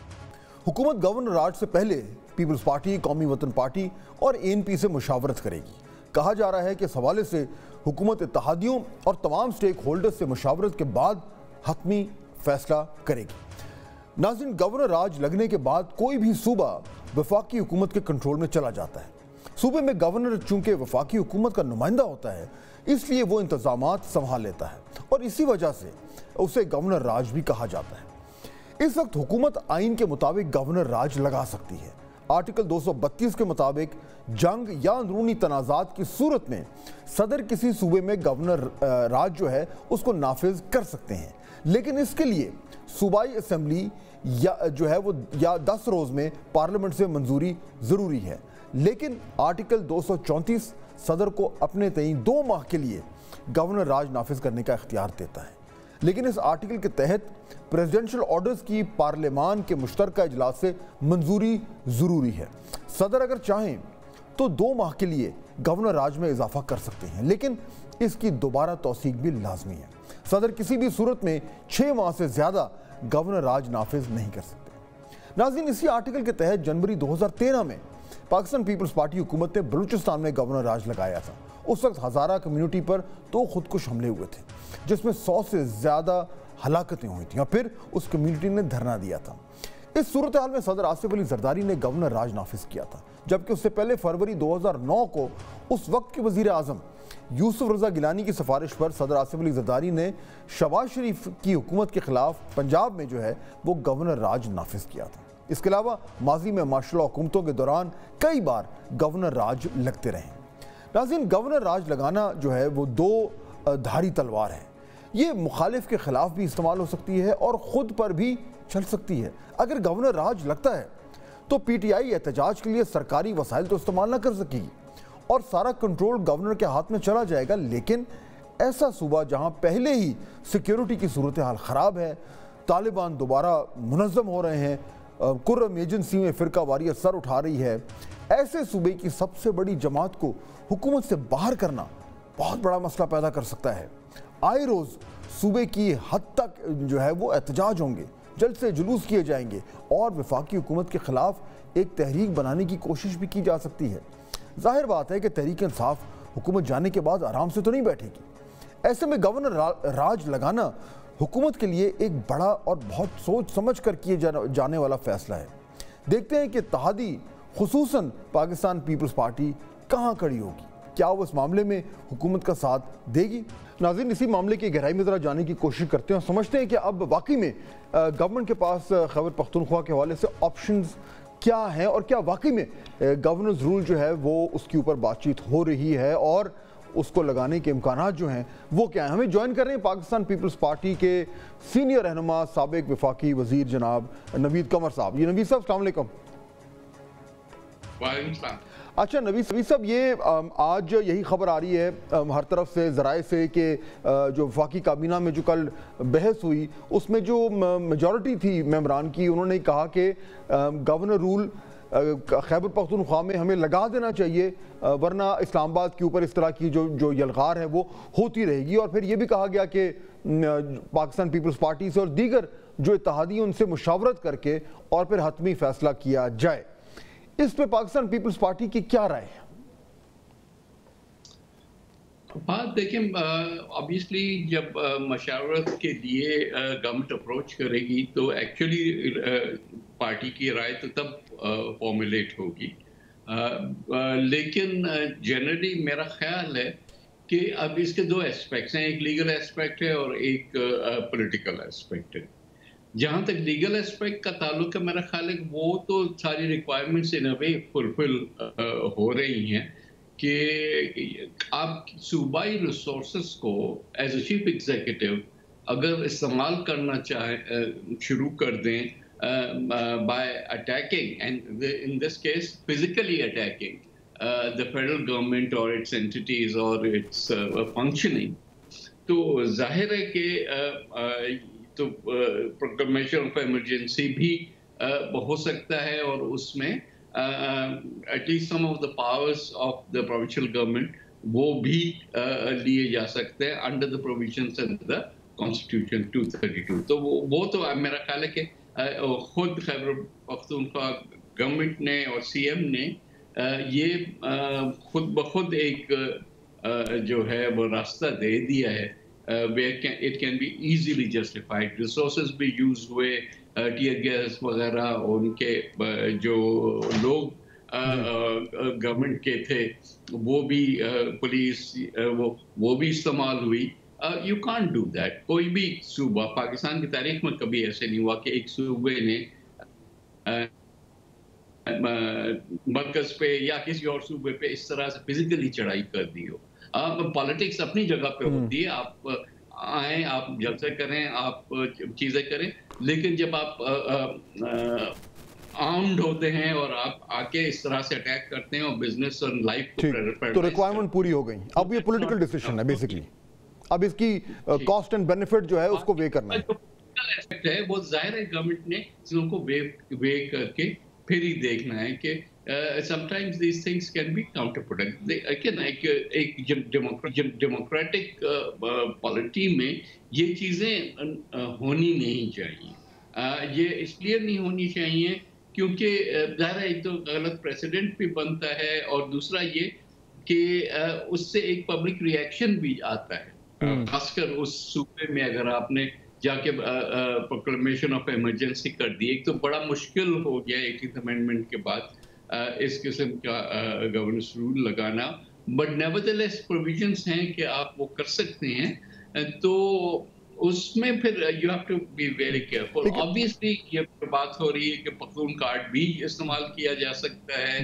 हुकूमत गवर्नर राज से पहले पीपल्स पार्टी, कौमी वतन पार्टी और ANP से मुशावरत करेगी। कहा जा रहा है कि इस हवाले से हुकूमत इत्तेहादियों और तमाम स्टेक होल्डर्स से मुशावरत के बाद हतमी फैसला करेगी। नाज़रीन, गवर्नर राज लगने के बाद कोई भी सूबा वफाकी हुकूमत के कंट्रोल में चला जाता है। सूबे में गवर्नर चूंकि वफाकी हुकूमत का नुमाइंदा होता है, इसलिए वो इंतजामात संभाल लेता है और इसी वजह से उसे गवर्नर राज भी कहा जाता है। इस वक्त हुकूमत आइन के मुताबिक गवर्नर राज लगा सकती है। آرٹیکل 232 کے مطابق جنگ یا اندرونی تنازعات کی صورت میں صدر کسی صوبے میں گورنر راج جو ہے اس کو نافذ کر سکتے ہیں، لیکن اس کے لیے صوبائی اسمبلی جو ہے وہ 10 روز میں پارلیمنٹ سے منظوری ضروری ہے۔ لیکن آرٹیکل 234 صدر کو اپنے تئیں 2 ماہ کے لیے گورنر راج نافذ کرنے کا اختیار دیتا ہے، لیکن اس آرٹیکل کے تحت پریزیڈنشل آرڈرز کی پارلیمان کے مشترکہ اجلاس سے منظوری ضروری ہے۔ صدر اگر چاہیں تو 2 ماہ کے لیے گورنر راج میں اضافہ کر سکتے ہیں، لیکن اس کی دوبارہ توثیق بھی لازمی ہے۔ صدر کسی بھی صورت میں 6 ماہ سے زیادہ گورنر راج نافذ نہیں کر سکتے۔ ناظرین، اسی آرٹیکل کے تحت جنوری 2013 میں پاکستان پیپلز پارٹی حکومت نے بلوچستان میں گورنر راج لگایا تھا۔ اس وقت ہزارہ کمیونٹی پر 2 خودکش حملے ہوئے تھے، جس میں 100 سے زیادہ ہلاکتیں ہوئی تھیں، اور پھر اس کمیونٹی نے دھرنا دیا تھا۔ اس صورتحال میں صدر آصف علی زرداری نے گورنر راج نافذ کیا تھا، جبکہ اس سے پہلے فروری 2009 کو اس وقت کے وزیر اعظم یوسف رضا گیلانی کی سفارش پر صدر آصف علی زرداری نے شہباز شریف کی حکومت کے خلاف پنجاب میں جو ہے وہ گورنر راج نافذ کیا تھا۔ اس کے علاوہ ماضی میں مارشل حکومتوں کے دوران کئی بار گورنر راج لگتے رہے۔ ناظرین، گورنر راج لگانا جو ہے وہ 2 دھاری تلوار ہے۔ یہ مخالف کے خلاف بھی استعمال ہو سکتی ہے اور خود پر بھی چل سکتی ہے۔ اگر گورنر راج لگتا ہے تو پی ٹی آئی احتجاج کے لیے سرکاری وسائل تو استعمال نہ کر سکے گی اور سارا کنٹرول گورنر کے ہاتھ میں چلا جائے گا، لیکن ایسا صوبہ جہاں پہلے ہی سیکیورٹی کی صورتحال خراب ہے، طالبان دوبارہ منظم ہو رہے ہیں، کرم ایجنسی میں فرقہ واریت سر اٹھا رہی ہے، ایسے صوبے کی سب سے بڑی جماعت کو حکومت سے باہر کرنا بہت بڑا مسئلہ پیدا کر سکتا ہے۔ آئے روز صوبے کی حد تک جو ہے وہ احتجاج ہوں گے، جلسے جلوس کیے جائیں گے اور وفاقی حکومت کے خلاف ایک تحریک بنانے کی کوشش بھی کی جا سکتی ہے۔ ظاہر بات ہے کہ تحریک انصاف حکومت جانے کے بعد آرام سے تو نہیں بیٹھے گی۔ ایسے میں گورنر راج لگانا حکومت کے لیے ایک بڑا اور بہت سوچ سمجھ کر کیے جانے والا فیصلہ ہے۔ دیکھتے ہیں کہ اتحادی خصوصاً پاکستان پیپلز پارٹی کہاں کھڑی ہوگی، کیا وہ اس معاملے میں حکومت کا ساتھ دے گی؟ ناظرین، اسی معاملے کی گہرائی میں ذرا جانے کی کوشش کرتے ہیں اور سمجھتے ہیں کہ اب واقعی میں گورنمنٹ کے پاس خیبر پختونخوا کے حوالے سے آپشنز کیا ہیں، اور کیا واقعی میں گورننس رول جو ہے وہ اس کے اوپر بات چیت ہو رہی ہے اور اس کو لگانے کے امکانات جو ہیں وہ کیا ہیں۔ ہمیں جوائن کر رہے ہیں پاکستان پیپلز پارٹی کے سینئر رہنما سابق وفاقی وزیر جناب نوید قمر صاحب۔ نوید صاحب السلام علیکم۔
وعلیکم السلام۔
اچھا نوید صاحب، یہ آج یہی خبر آ رہی ہے ہر طرف سے ذرائع سے کہ جو وفاقی کابینہ میں جو کل بحث ہوئی اس میں جو میجورٹی تھی ممبران کی، انہوں نے کہا کہ گورنر رول خیبر پختونخوا میں ہمیں لگا دینا چاہیے، ورنہ اسلام آباد کے اوپر اس طرح کی جو یلغار ہے وہ ہوتی رہے گی۔ اور پھر یہ بھی کہا گیا کہ پاکستان پیپلز پارٹی سے اور دیگر جو اتحادی ان سے مشاورت کر کے اور پھر حتمی فیصلہ کیا جائے۔ اس پہ پاکستان پیپلز پارٹی کی کیا رائے ہے؟
بات دیکھیں، obviously جب مشاورت کے لیے گورنمنٹ اپروچ کرے گی تو ایکچولی پارٹی کی رائے تو تب فارمولیٹ ہوگی، لیکن جنرلی میرا خیال ہے کہ اب اس کے 2 ایسپیکٹس ہیں، ایک لیگل ایسپیکٹ ہے اور ایک پولیٹیکل ایسپیکٹ ہے۔ جہاں تک لیگل اسپیکٹ کا تعلق ہے، میرا خیال ہے کہ وہ تو ساری ریکوائرمنٹس ان اے وے فلفل ہو رہی ہیں کہ آپ صوبائی ریسورسز کو ایز اے چیف ایگزیکٹو اگر استعمال کرنا شروع کر دیں by attacking and in this case physically attacking the federal government اور اٹس اینٹیز اور اٹس فنکشننگ، تو ظاہر ہے کہ تو پروکلیمیشن آف ایمرجنسی بھی ہو سکتا ہے، اور اس میں at least some of the powers of the provincial government وہ بھی لیے جا سکتے ہیں under the provisions in the constitution 232۔ تو وہ تو میرا خیال ہے کہ خود خیبر پختونخوا گورنمنٹ نے اور سی ایم نے یہ خود بخود ایک جو ہے وہ راستہ دے دیا ہے where it can be easily justified. Resources بھی یوز ہوئے، ٹیئر گیس وغیرہ، ان کے جو لوگ گورنمنٹ کے تھے وہ بھی پولیس وہ بھی استعمال ہوئی۔ You can't do that. کوئی بھی صوبہ پاکستان کی تاریخ میں کبھی ایسے نہیں ہوا کہ ایک صوبے نے मरकज पे या किसी और सूबे पे इस तरह से फिजिकली चढ़ाई कर दी हो। पॉलिटिक्स अपनी जगह पे होती है, आप आए, आप जलसे करें, आप चीजें करें, लेकिन जब आप आर्म्ड होते हैं और आप आके इस तरह से अटैक करते हैं और बिजनेस और लाइफ को
तो रिक्वायरमेंट पूरी हो गई, अब ये पॉलिटिकल डिसीजन है बेसिकली, अब इसकी कॉस्ट एंड बेनिफिट जो है उसको वे करना है।
एस्पेक्ट है वो जाहिर है गवर्नमेंट ने चीजों को वे करके फिर ही देखना है कि sometimes these things can be counterproductive. Again, एक डेमोक्रेटिक पॉलिटी में ये चीजें होनी नहीं चाहिए। ये इसलिए नहीं होनी चाहिए क्योंकि जाहिर है एक तो गलत प्रेसिडेंट भी बनता है और दूसरा ये कि उससे एक पब्लिक रिएक्शन भी आता है, खासकर उस सूबे में अगर आपने जाके प्रोक्लेमेशन ऑफ इमरजेंसी कर दी। एक तो बड़ा मुश्किल हो गया 18th अमेंडमेंट के बाद इस किस्म का गवर्नेंस रूल लगाना, बट नेवरदलेस प्रोविजंस हैं कि आप वो कर सकते हैं। तो उसमें फिर you have to be very careful. Obviously ये बात हो रही है कि पख्तून कार्ड भी इस्तेमाल किया जा सकता है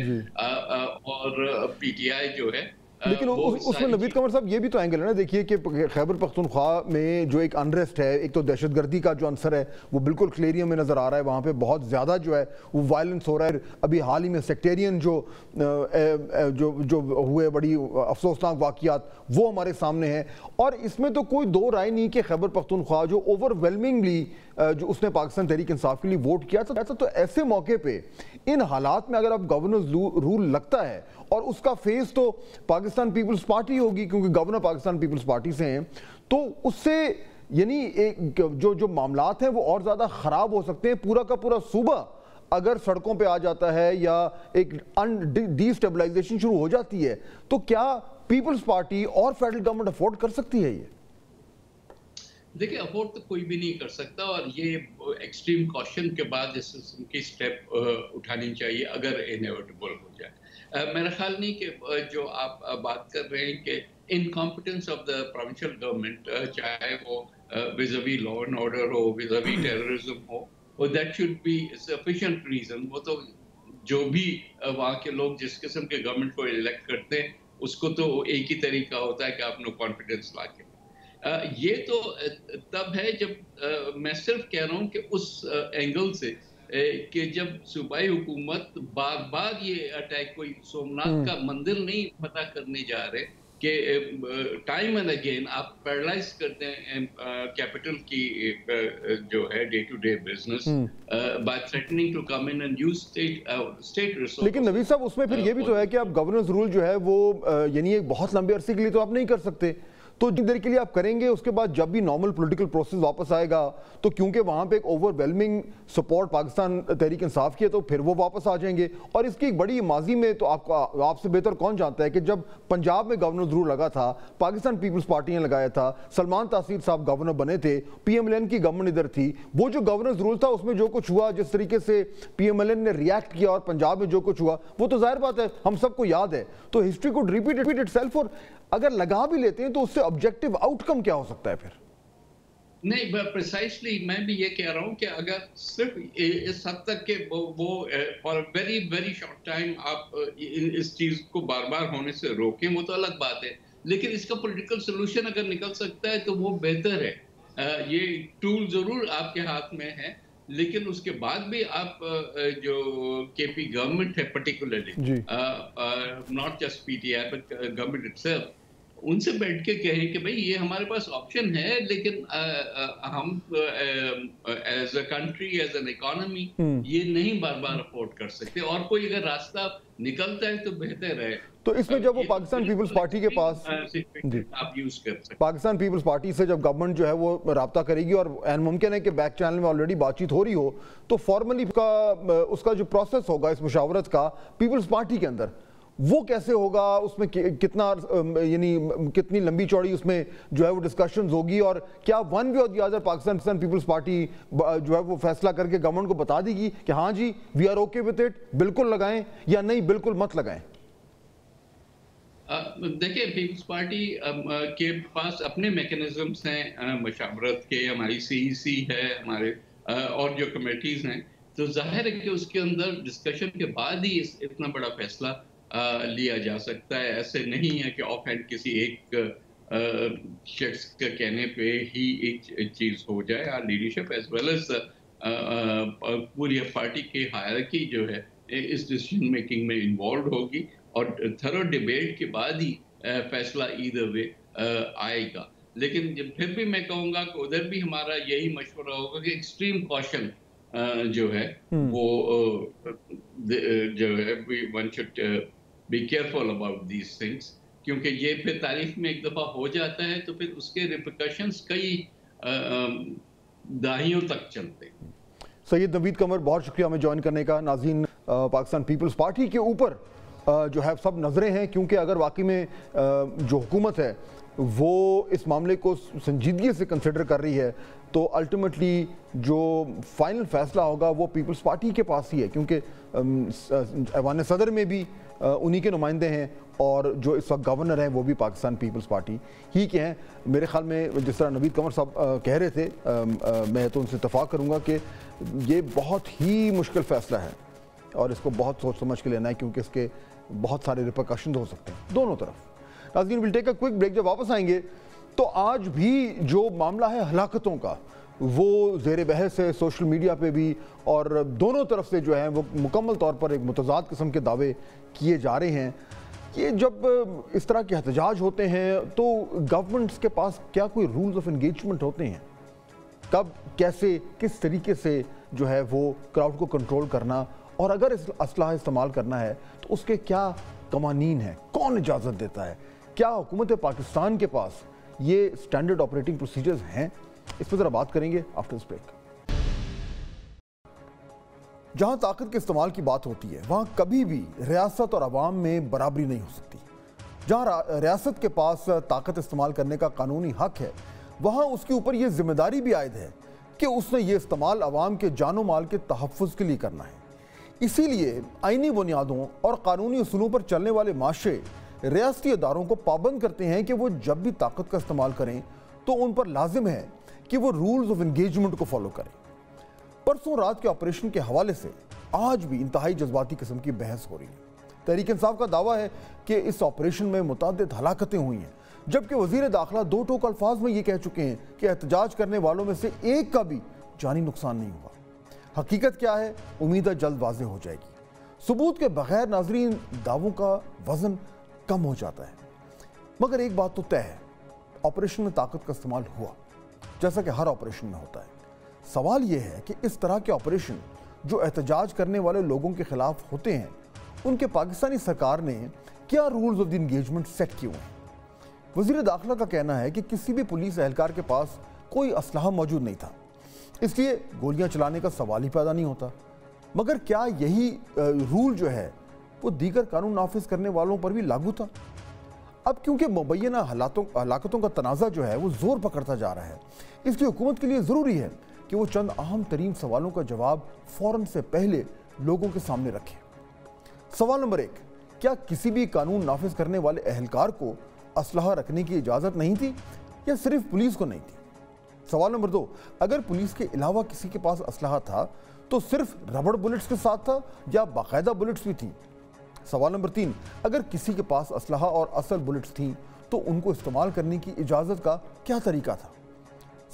और पीटीआई जो है,
लेकिन उसमें नवीद कमर साहब ये भी तो एंगल है ना, देखिए कि खैबर पख्तूनख्वा में जो एक अनरेस्ट है, एक तो दहशतगर्दी का जो अंसर है वो बिल्कुल क्लियरियम में नज़र आ रहा है, वहाँ पे बहुत ज़्यादा जो है वो वायलेंस हो रहा है। अभी हाल ही में सेक्टेरियन जो हुए बड़ी अफसोसनाक वाक़ियात वो हमारे सामने हैं, और इसमें तो कोई दो राय नहीं कि खैबर पख्तूनख्वा जो ओवरवेलमिंगली जो उसने पाकिस्तान तहरीक इंसाफ के लिए वोट किया था, तो ऐसे मौके पे इन हालात में अगर अब गवर्नेंस रूल लगता है और उसका फेस तो पाकिस्तान पीपल्स पार्टी होगी क्योंकि गवर्नर पाकिस्तान पीपल्स पार्टी से हैं, तो उससे यानी एक जो मामलात हैं वो और ज़्यादा ख़राब हो सकते हैं। पूरा का पूरा सूबा अगर सड़कों पे आ जाता है या एक डिस्टेबलाइजेशन शुरू हो जाती है, तो क्या पीपल्स पार्टी और फेडरल गवर्नमेंट अफोर्ड कर सकती है? ये
देखिए, अफोर्ड तो कोई भी नहीं कर सकता, और ये एक्सट्रीम कॉशन के बाद इस किस्म की स्टेप उठानी चाहिए अगर इनएविटेबल हो जाए। मेरा ख्याल नहीं कि जो आप बात कर रहे हैं कि incompetence of the provincial government, चाहे वो विज़ावी लॉ एंड ऑर्डर हो, विज़ावी टेररिज्म हो, और that should be sufficient reason. वो तो जो भी वहाँ के लोग जिस किस्म के गवर्नमेंट को इलेक्ट करते हैं उसको तो एक ही तरीका होता है कि आप नो कॉन्फिडेंस ला के। ये तो तब है जब मैं सिर्फ कह रहा हूँ कि उस एंगल से कि जब सूबाई हुकूमत बार बार ये अटैक, कोई सोमनाथ का मंदिर नहीं पता करने जा रहे कि टाइम एंड अगेन आप पैरालाइज करते हैं कैपिटल की जो है day to day business by threatening to come in and use state resource.
लेकिन नवीद साहब उसमें फिर ये भी तो है कि आप गवर्नेंस रूल जो है वो यानी एक बहुत लंबे अरसे के लिए तो आप नहीं कर सकते, तो जितनी देर के लिए आप करेंगे उसके बाद जब भी नॉर्मल पॉलिटिकल प्रोसेस वापस आएगा तो क्योंकि वहाँ पे एक ओवरवेलमिंग सपोर्ट पाकिस्तान तहरीक इंसाफ की है तो फिर वो वापस आ जाएंगे। और इसकी एक बड़ी माजी में तो आपसे बेहतर कौन जानता है कि जब पंजाब में गवर्नर रूल लगा था, पाकिस्तान पीपल्स पार्टी ने लगाया था, सलमान तासीर साहब गवर्नर बने थे, PMLN की गवर्नमेंट इधर थी, वो जो गवर्नर रूल था उसमें जो कुछ हुआ, जिस तरीके से PMLN ने रिएक्ट किया और पंजाब में जो कुछ हुआ वो तो जाहिर बात है हम सबको याद है। तो हिस्ट्री को रिपीट इटसेल्फ, और अगर लगा भी लेते हैं तो उससे ऑब्जेक्टिव आउटकम क्या हो सकता है फिर?
नहीं, प्रिसाइसली मैं भी ये कह रहा हूँ कि अगर सिर्फ इस हद तक के वो for very very short time आप इस चीज को बार बार होने से रोकें, वो तो अलग बात है, लेकिन इसका पॉलिटिकल सोल्यूशन अगर निकल सकता है तो वो बेहतर है। ये टूल जरूर आपके हाथ में है, लेकिन उसके बाद भी आप जो केपी गवर्नमेंट है particularly, not just PTI but government itself, उनसे बैठ के कहें कि भाई ये हमारे पास ऑप्शन है, लेकिन हम as a country, as an economy ये नहीं बार बार अफोर्ड कर सकते, और कोई अगर रास्ता निकलता है तो बेहतर है।
तो इसमें जब वो पाकिस्तान पीपल्स पार्टी के पास
आप यूज कर सकते,
पाकिस्तान पीपल्स पार्टी से जब गवर्नमेंट जो है वो राब्ता करेगी और मुमकिन है कि बैक चैनल में ऑलरेडी बातचीत हो रही हो, तो फॉर्मली उसका जो प्रोसेस होगा इस मुशावरत का पीपल्स पार्टी के अंदर, वो कैसे होगा, उसमें कितना यानी कितनी लंबी चौड़ी उसमें जो है वो डिस्कशंस होगी, और क्या वन वे और द अदर पाकिस्तान पीपल्स पार्टी जो है वो फैसला करके गवर्नमेंट को बता देगी कि हाँ जी we are okay with it, बिल्कुल लगाएं, या नहीं बिल्कुल मत लगाएं?
देखिए, पीपल्स पार्टी के पास अपने मैकेनिज्म्स हैं मशावरत के, हमारी CEC है, हमारे और जो कमेटीज हैं, تو ظاہر ہے کہ اس کے اندر ڈسکشن کے بعد ہی اتنا بڑا فیصلہ لیا جا سکتا ہے. ایسے نہیں ہے کہ آف ہینڈ کسی ایک شخص کے کہنے پہ ہی ایک چیز ہو جائے. اور لیڈرشپ ایز ویل ایز پوری پارٹی کی ہائرارکی جو ہے اس ڈیسیژن میکنگ میں انوالوڈ ہوگی اور تھرو ڈیبیٹ کے بعد ہی فیصلہ ایدر وے آئے گا. لیکن پھر بھی میں کہوں گا کہ ادھر بھی ہمارا یہی مشورہ ہوگا کہ ایکسٹریم کوشن جو ہے وہ جو ہے one should be careful about these things, کیونکہ یہ پھر تاریخ میں ایک دفعہ ہو جاتا ہے تو پھر اس کے ریپریکاشنز کئی دہائیوں تک چلتے ہیں.
سید نوید قمر, بہت شکریہ ہمیں جوائن کرنے کا. ناظرین, پاکستان پیپلز پارٹی کے اوپر جو ہے سب نظریں ہیں, کیونکہ اگر واقعی میں جو حکومت ہے وہ اس معاملے کو سنجیدگی سے کنسیڈر کر رہی ہے تو الٹیمیٹلی جو فائنل فیصلہ ہوگا وہ پیپلز پارٹی کے پاس ہی ہے, کیونکہ ایوان صدر میں بھی انہی کے نمائندے ہیں اور جو اس وقت گورنر ہیں وہ بھی پاکستان پیپلز پارٹی ہی کے ہیں. میرے خیال میں جس طرح نوید قمر صاحب کہہ رہے تھے, میں تو ان سے اتفاق کروں گا کہ یہ بہت ہی مشکل فیصلہ ہے اور اس کو بہت سوچ سمجھ کے لینا ہے, کیونکہ اس کے بہت سارے ریپرکشنز ہو سکتے ہیں دونوں طرف. ناظرین, we'll take a quick break. جب واپس آئیں گے تو آج بھی جو معاملہ ہے ہلاکتوں کا وہ زیر بحث ہے سوشل میڈیا پہ بھی, اور دونوں طرف سے جو ہے وہ مکمل طور پر ایک متضاد قسم کے دعوے کیے جا رہے ہیں. یہ جب اس طرح کے احتجاج ہوتے ہیں تو گورنمنٹس کے پاس کیا کوئی رولز آف انگیجمنٹ ہوتے ہیں؟ کب, کیسے, کس طریقے سے جو ہے وہ کراؤڈ کو کنٹرول کرنا, اور اگر اسلحہ استعمال کرنا ہے تو اس کے کیا قوانین ہیں, کون اجازت دیتا ہے؟ کیا حکومت پاکستان کے پاس یہ سٹینڈرڈ آپریٹنگ پروسیجرز ہیں؟ اس پر ذرا بات کریں گے آفٹر اس بریک. جہاں طاقت کے استعمال کی بات ہوتی ہے وہاں کبھی بھی ریاست اور عوام میں برابری نہیں ہو سکتی. جہاں ریاست کے پاس طاقت استعمال کرنے کا قانونی حق ہے وہاں اس کے اوپر یہ ذمہ داری بھی عائد ہے کہ اس نے یہ استعمال عوام کے جان و مال کے تحفظ کے لیے کرنا ہے. اسی لیے آئینی بنیادوں اور قانونی اصولوں پر چلنے والے معاشرے ریاستی اداروں کو پابند کرتے ہیں کہ وہ جب بھی طاقت کا استعمال کریں تو ان پر لازم ہے کہ وہ رولز آف انگیجمنٹ کو فالو کریں. پرسوں رات کے آپریشن کے حوالے سے آج بھی انتہائی جذباتی قسم کی بحث ہو رہی ہے. تحریک انصاف کا دعویٰ ہے کہ اس آپریشن میں متعدد ہلاکتیں ہوئی ہیں, جبکہ وزیر داخلہ دو ٹوک الفاظ میں یہ کہہ چکے ہیں کہ احتجاج کرنے والوں میں سے ایک کا بھی جانی نقصان نہیں ہوا. حقیقت کیا ہے؟ امید ہے جلد واضح ہو جائے گی. ثبوت کے بغیر ناظرین دعووں کا وزن کم ہو جاتا ہے. مگر ایک بات تو طے ہے, آپریشن میں طاقت کا استعمال ہوا, جیسا کہ ہر آپریشن میں ہوتا ہے. سوال یہ ہے کہ اس طرح کے آپریشن جو احتجاج کرنے والے لوگوں کے خلاف ہوتے ہیں ان کے پاکستانی سرکار نے کیا rules of the engagement set کیے ہوئے ہیں؟ وزیر داخلہ کا کہنا ہے کہ کسی بھی پولیس اہلکار کے پاس کوئی اسلحہ موجود نہیں تھا, اس لیے گولیاں چلانے کا سوال ہی پیدا نہیں ہوتا. مگر کیا یہی رول جو ہے وہ دیگر قانون نافذ کرنے والوں پر بھی لاگو تھا؟ اب کیونکہ مبینہ ہلاکتوں کا تنازع جو ہے وہ زور پکڑتا جا رہا ہے, اس لیے حکومت کے لیے ضروری ہے کہ وہ چند اہم ترین سوالوں کا جواب فوراً سے پہلے لوگوں کے سامنے رکھے. سوال نمبر 1, کیا کسی بھی قانون نافذ کرنے والے اہلکار کو اسلحہ رکھنے کی اجازت نہیں تھی یا صرف پولیس کو نہیں تھی؟ سوال نمبر 2, اگر پولیس کے علاوہ کسی کے پاس اسلحہ تھا تو صرف ربڑ بلٹس کے ساتھ تھا یا باقاعدہ بلٹس بھی تھیں؟ سوال نمبر 3, اگر کسی کے پاس اسلحہ اور اصل بلٹس تھیں تو ان کو استعمال کرنے کی اجازت کا کیا طریقہ تھا؟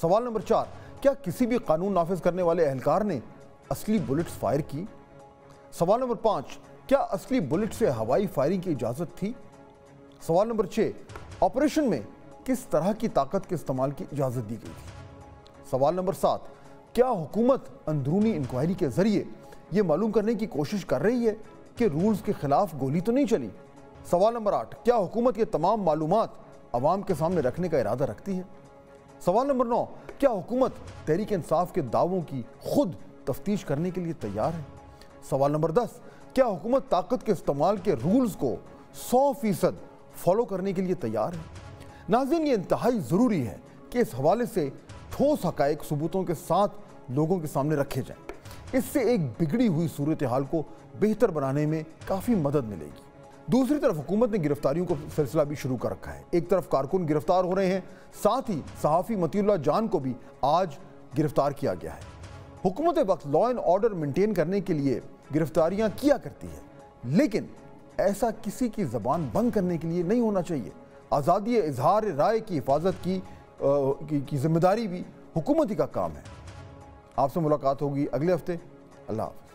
سوال نمبر 4, کیا کسی بھی قانون نافذ کرنے والے اہلکار نے اصلی بلٹس فائر کی؟ سوال نمبر 5, کیا اصلی بلٹ سے ہوائی فائرنگ کی اجازت تھی؟ سوال نمبر 6, آپریشن میں کس طرح کی طاقت کے استعمال کی اجازت دی گئی تھی؟ سوال نمبر 7, کیا حکومت اندرونی انکوائری کے ذریعے یہ معلوم کرنے کی کوشش کر رہی ہے کہ رولز کے خلاف گولی تو نہیں چلی؟ سوال نمبر 8, کیا حکومت یہ تمام معلومات عوام کے سامنے رکھنے کا ارادہ رکھتی ہے؟ سوال نمبر 9, کیا حکومت تحریک انصاف کے دعووں کی خود تفتیش کرنے کے لیے تیار ہے؟ سوال نمبر 10, کیا حکومت طاقت کے استعمال کے رولز کو 100% فالو کرنے کے لیے تیار ہے؟ ناظرین, یہ انتہائی ضروری ہے کہ اس حوالے سے ٹھوس حقائق ثبوتوں کے ساتھ لوگوں کے سامنے رکھے جائیں. اس سے ایک بگڑی ہوئی صورتحال کو بہتر بنانے میں کافی مدد ملے گی. دوسری طرف حکومت نے گرفتاریوں کا سلسلہ بھی شروع کر رکھا ہے. ایک طرف کارکن گرفتار ہو رہے ہیں, ساتھ ہی صحافی مطیع اللہ جان کو بھی آج گرفتار کیا گیا ہے. हुकूमत वक्त लॉ एंड ऑर्डर मेंटेन करने के लिए गिरफ्तारियां किया करती है, लेकिन ऐसा किसी की ज़बान बंद करने के लिए नहीं होना चाहिए। आज़ादी इजहार राय की हिफाजत की जिम्मेदारी भी हुकूमत ही का काम है। आपसे मुलाकात होगी अगले हफ्ते। अल्लाह हाफ़िज़।